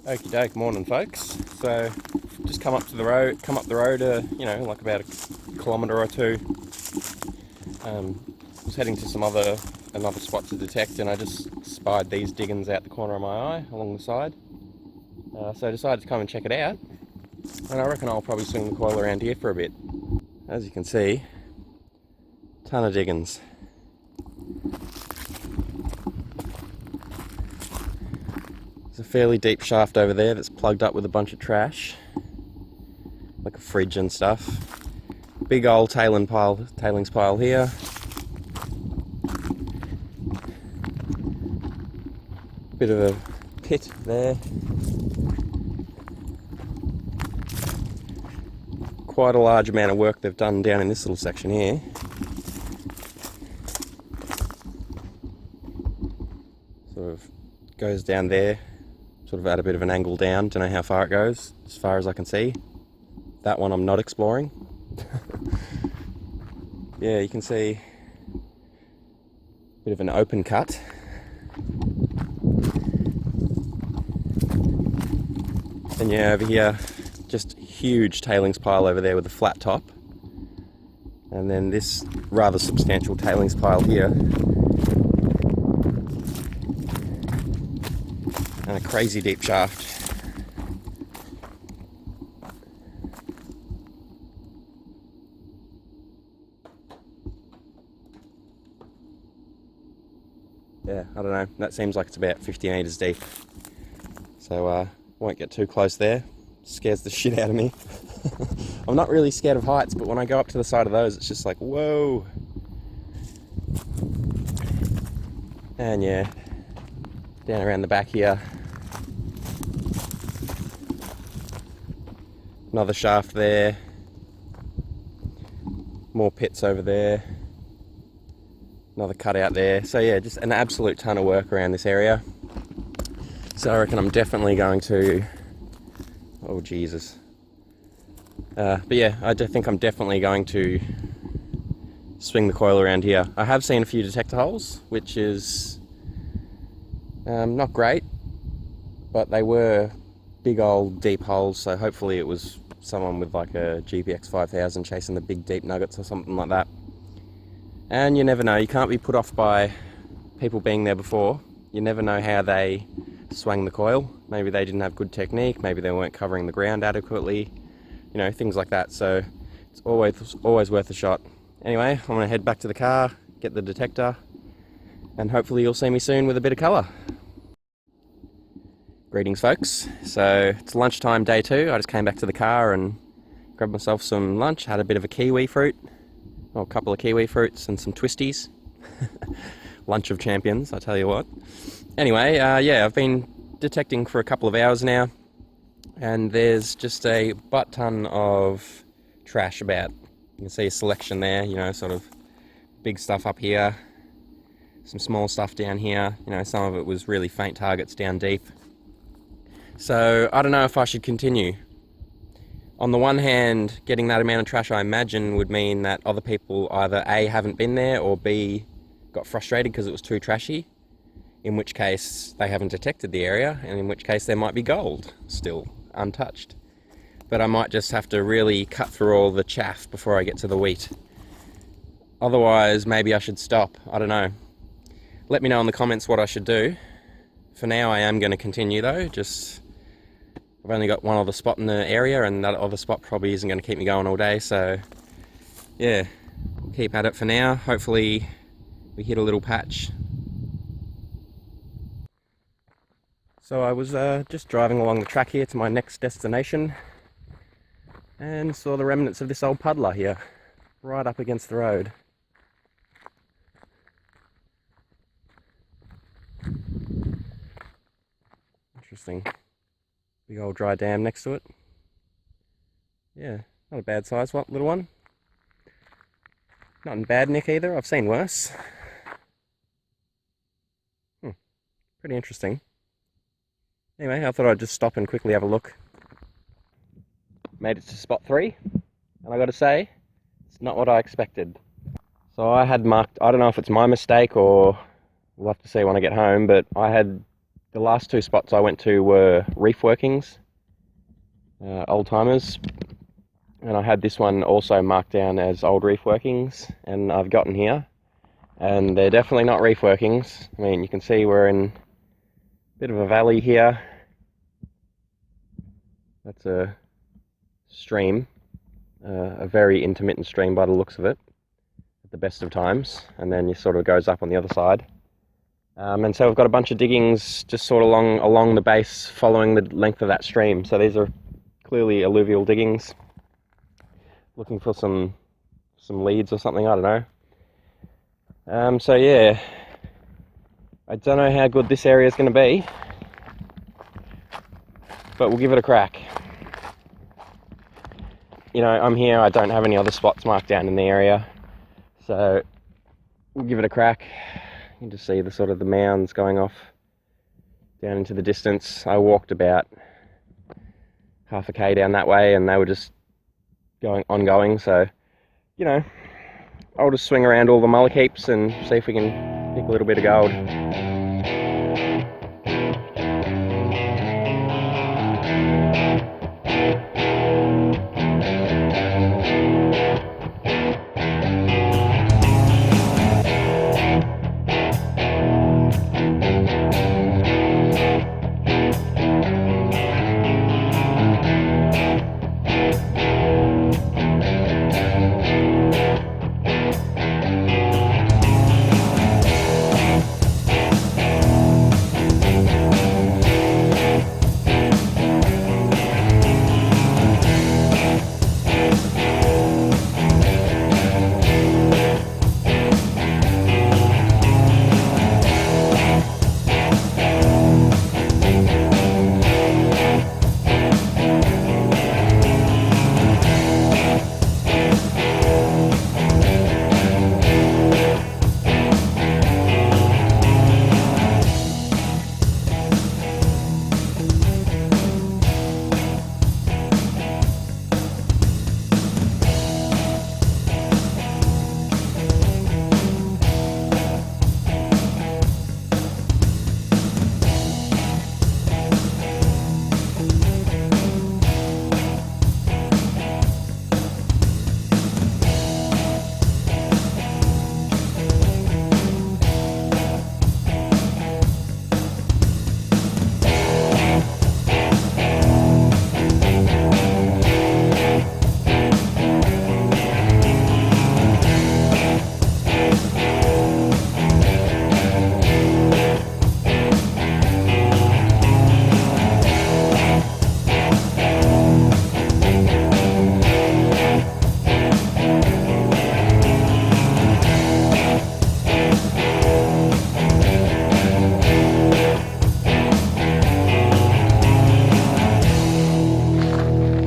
Okie doke, morning folks. So just come up the road, like about a kilometre or two. Was heading to another spot to detect, and I just spied these diggins out the corner of my eye along the side. So I decided to come and check it out, and I reckon I'll probably swing the coil around here for a bit. As you can see, ton of diggins. There's a fairly deep shaft over there that's plugged up with a bunch of trash, like a fridge and stuff. Big old tailings pile here. Bit of a pit there. Quite a large amount of work they've done down in this little section here. Sort of goes down there, sort of at a bit of an angle down. Don't know how far it goes, as far as I can see. That one I'm not exploring. Yeah, you can see a bit of an open cut. And yeah, over here, just huge tailings pile over there with a flat top. And then this rather substantial tailings pile here. And a crazy deep shaft. Yeah, I don't know, that seems like it's about 50 metres deep. So won't get too close there. Scares the shit out of me. I'm not really scared of heights, but when I go up to the side of those, it's just like, whoa. And yeah, down around the back here. Another shaft there. More pits over there. Another cut out there. So yeah, just an absolute ton of work around this area. So I reckon I'm definitely going to... Oh Jesus. But yeah, I think I'm definitely going to swing the coil around here. I have seen a few detector holes, which is not great, but they were big old deep holes, so hopefully it was someone with like a GPX 5000 chasing the big deep nuggets or something like that. And you never know, you can't be put off by people being there before. You never know how they swung the coil. Maybe they didn't have good technique, maybe they weren't covering the ground adequately, you know, things like that. So it's always worth a shot. Anyway, I'm gonna head back to the car, get the detector, and hopefully you'll see me soon with a bit of colour. Greetings folks. So it's lunchtime day 2. I just came back to the car and grabbed myself some lunch, had a bit of a kiwi fruit, or a couple of kiwi fruits and some twisties. Lunch of champions, I tell you what. Anyway, yeah, I've been detecting for a couple of hours now, and there's just a butt ton of trash about. You can see a selection there, you know, sort of big stuff up here, some small stuff down here, you know, some of it was really faint targets down deep. So I don't know if I should continue. On the one hand, getting that amount of trash, I imagine, would mean that other people either A, haven't been there, or B, got frustrated because it was too trashy, in which case they haven't detected the area, and in which case there might be gold still untouched. But I might just have to really cut through all the chaff before I get to the wheat. Otherwise, maybe I should stop. I don't know. Let me know in the comments what I should do. For now, I am going to continue though. I've only got one other spot in the area, and that other spot probably isn't going to keep me going all day. So yeah, keep at it for now. Hopefully we hit a little patch. So I was just driving along the track here to my next destination and saw the remnants of this old puddler here, right up against the road. Interesting. Big old dry dam next to it. Yeah, not a bad size little one. Not in bad nick either, I've seen worse. Pretty interesting. Anyway, I thought I'd just stop and quickly have a look. Made it to spot 3, and I gotta say, it's not what I expected. So I had marked, I don't know if it's my mistake or we'll have to see when I get home, but I had The last two spots I went to were reef workings, old timers, and I had this one also marked down as old reef workings, and I've gotten here, and they're definitely not reef workings. I mean, you can see we're in a bit of a valley here. That's a stream, a very intermittent stream by the looks of it, at the best of times, and then it sort of goes up on the other side. And so we've got a bunch of diggings just sort of along the base, following the length of that stream. So these are clearly alluvial diggings, looking for some leads or something, I don't know. So yeah, I don't know how good this area is going to be, but we'll give it a crack. You know, I'm here, I don't have any other spots marked down in the area, so we'll give it a crack. You can just see the sort of the mounds going off down into the distance. I walked about half a k down that way, and they were just ongoing. So, you know, I'll just swing around all the mullock heaps and see if we can pick a little bit of gold.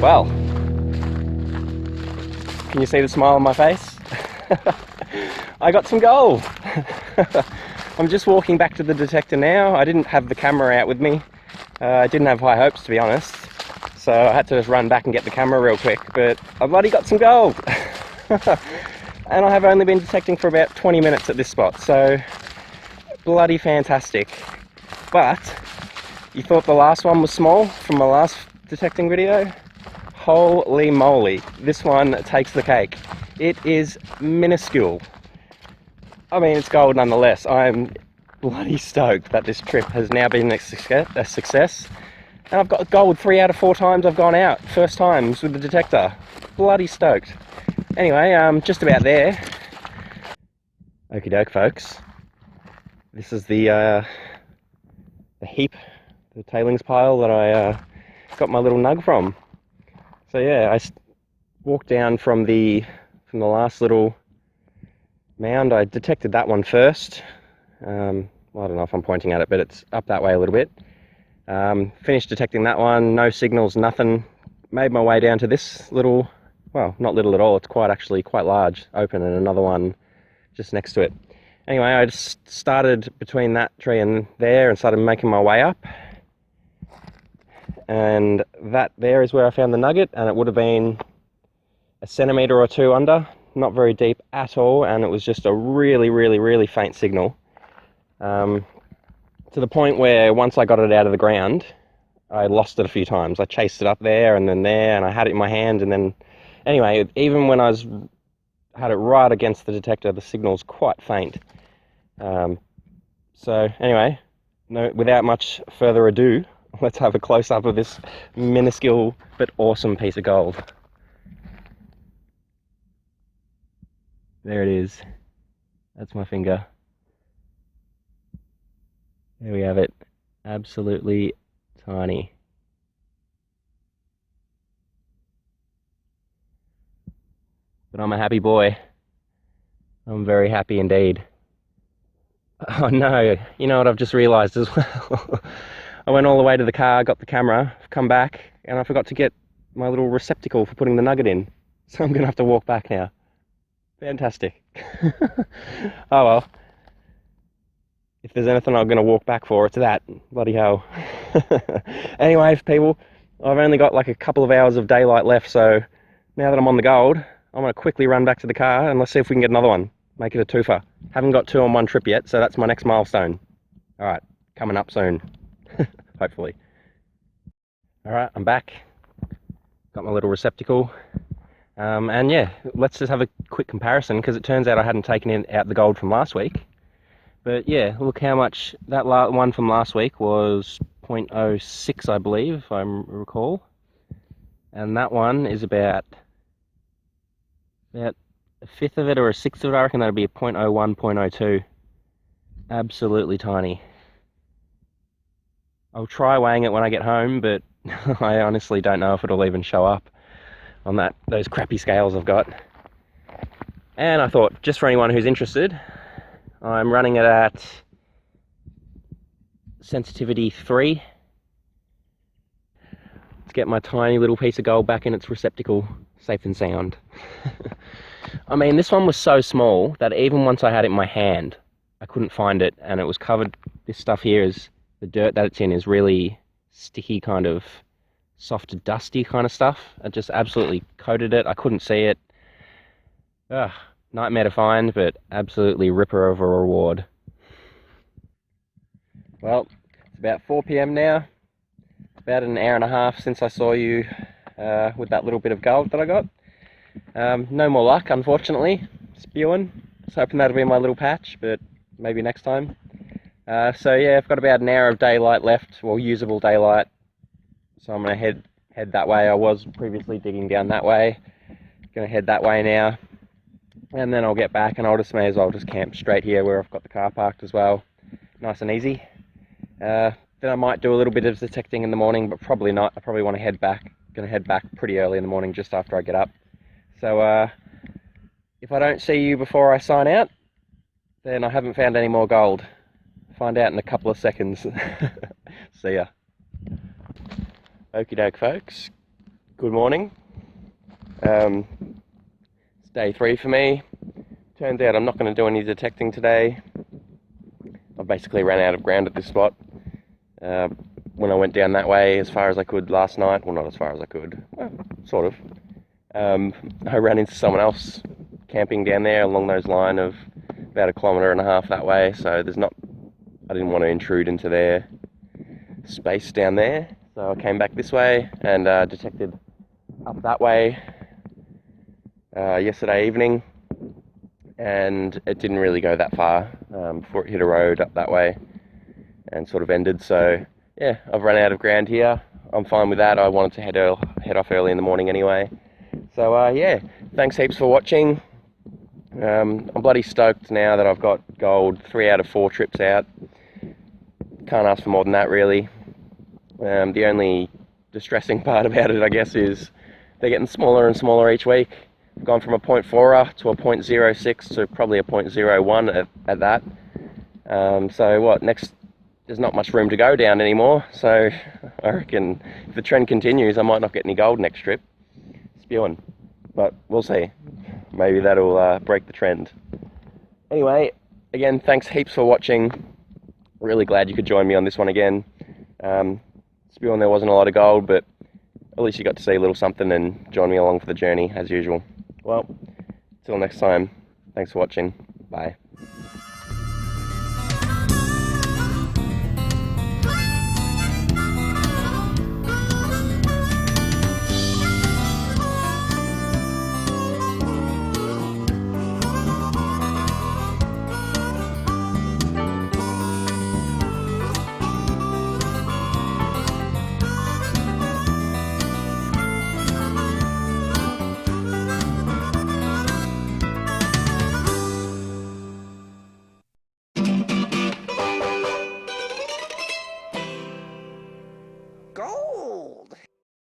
Well, can you see the smile on my face? I got some gold. I'm just walking back to the detector now. I didn't have the camera out with me. I didn't have high hopes, to be honest. So I had to just run back and get the camera real quick, but I bloody got some gold. And I have only been detecting for about 20 minutes at this spot, so bloody fantastic. But you thought the last one was small from my last detecting video? Holy moly, this one takes the cake. It is minuscule. I mean, it's gold nonetheless. I'm bloody stoked that this trip has now been a success. And I've got gold 3 out of 4 times I've gone out. First times with the detector. Bloody stoked. Anyway, just about there. Okie doke, folks. This is the heap, the tailings pile that I got my little nug from. So yeah, I walked down from the last little mound. I detected that one first. Well, I don't know if I'm pointing at it, but it's up that way a little bit. Finished detecting that one, no signals, nothing. Made my way down to this little, well, not little at all, it's actually quite large, open, and another one just next to it. Anyway, I just started between that tree and there and started making my way up. And that there is where I found the nugget, and it would have been a centimetre or 2 under, not very deep at all, and it was just a really, really, really faint signal. So to the point where once I got it out of the ground, I lost it a few times. I chased it up there, and I had it in my hand, and then, anyway, even when had it right against the detector, the signal's quite faint. So anyway, without much further ado, let's have a close-up of this minuscule but awesome piece of gold. There it is. That's my finger. There we have it. Absolutely tiny. But I'm a happy boy. I'm very happy indeed. Oh no, you know what I've just realised as well? I went all the way to the car, got the camera, come back, and I forgot to get my little receptacle for putting the nugget in. So I'm going to have to walk back now. Fantastic. Oh well. If there's anything I'm going to walk back for, it's that. Bloody hell. Anyway, people, I've only got like a couple of hours of daylight left, so now that I'm on the gold, I'm going to quickly run back to the car and let's see if we can get another one. Make it a twofer. Haven't got 2 on one trip yet, so that's my next milestone. Alright, coming up soon. Hopefully. Alright, I'm back. Got my little receptacle. And yeah, let's just have a quick comparison, because it turns out I hadn't taken out the gold from last week. But yeah, look how much that one from last week was 0.06, I believe, if I recall. And that one is about a fifth of it or a sixth of it. I reckon that'd be a 0.01, 0.02. Absolutely tiny. I'll try weighing it when I get home, but I honestly don't know if it'll even show up on those crappy scales I've got. And I thought, just for anyone who's interested, I'm running it at sensitivity 3. Let's get my tiny little piece of gold back in its receptacle, safe and sound. I mean, this one was so small that even once I had it in my hand, I couldn't find it, and it was covered. This stuff here is, the dirt that it's in is really sticky, kind of soft, dusty kind of stuff. It just absolutely coated it. I couldn't see it. Ugh, nightmare to find, but absolutely ripper of a reward. Well, it's about 4 PM now. About an hour and a half since I saw you with that little bit of gold that I got. No more luck, unfortunately. Spewing. I was hoping that'll be my little patch, but maybe next time. So yeah, I've got about an hour of daylight left, well, usable daylight. So I'm going to head that way. I was previously digging down that way. Going to head that way now. And then I'll get back, and I may as well just camp straight here where I've got the car parked as well. Nice and easy. Then I might do a little bit of detecting in the morning, but probably not. I probably want to head back. Going to head back pretty early in the morning, just after I get up. So if I don't see you before I sign out, then I haven't found any more gold. Find out in a couple of seconds. See ya. Okie doke, folks. Good morning. It's day 3 for me. Turns out I'm not going to do any detecting today. I basically ran out of ground at this spot. When I went down that way as far as I could last night, well, not as far as I could, well, sort of. I ran into someone else camping down there along those lines of about 1.5 kilometers that way, so I didn't want to intrude into their space down there, so I came back this way and detected up that way yesterday evening, and it didn't really go that far before it hit a road up that way and sort of ended. So yeah, I've run out of ground here. I'm fine with that. I wanted to head off early in the morning anyway. So yeah, thanks heaps for watching. I'm bloody stoked now that I've got gold 3 out of 4 trips out. Can't ask for more than that, really. The only distressing part about it, I guess, is they're getting smaller and smaller each week. I've gone from a 0.4 to a 0.06 to probably a 0.01 at that. So what, there's not much room to go down anymore, so I reckon if the trend continues, I might not get any gold next trip. Spewing. But we'll see. Maybe that'll break the trend. Anyway, again, thanks heaps for watching. Really glad you could join me on this one again. Spewing, there wasn't a lot of gold, but at least you got to see a little something and join me along for the journey as usual. Well, till next time, thanks for watching. Bye.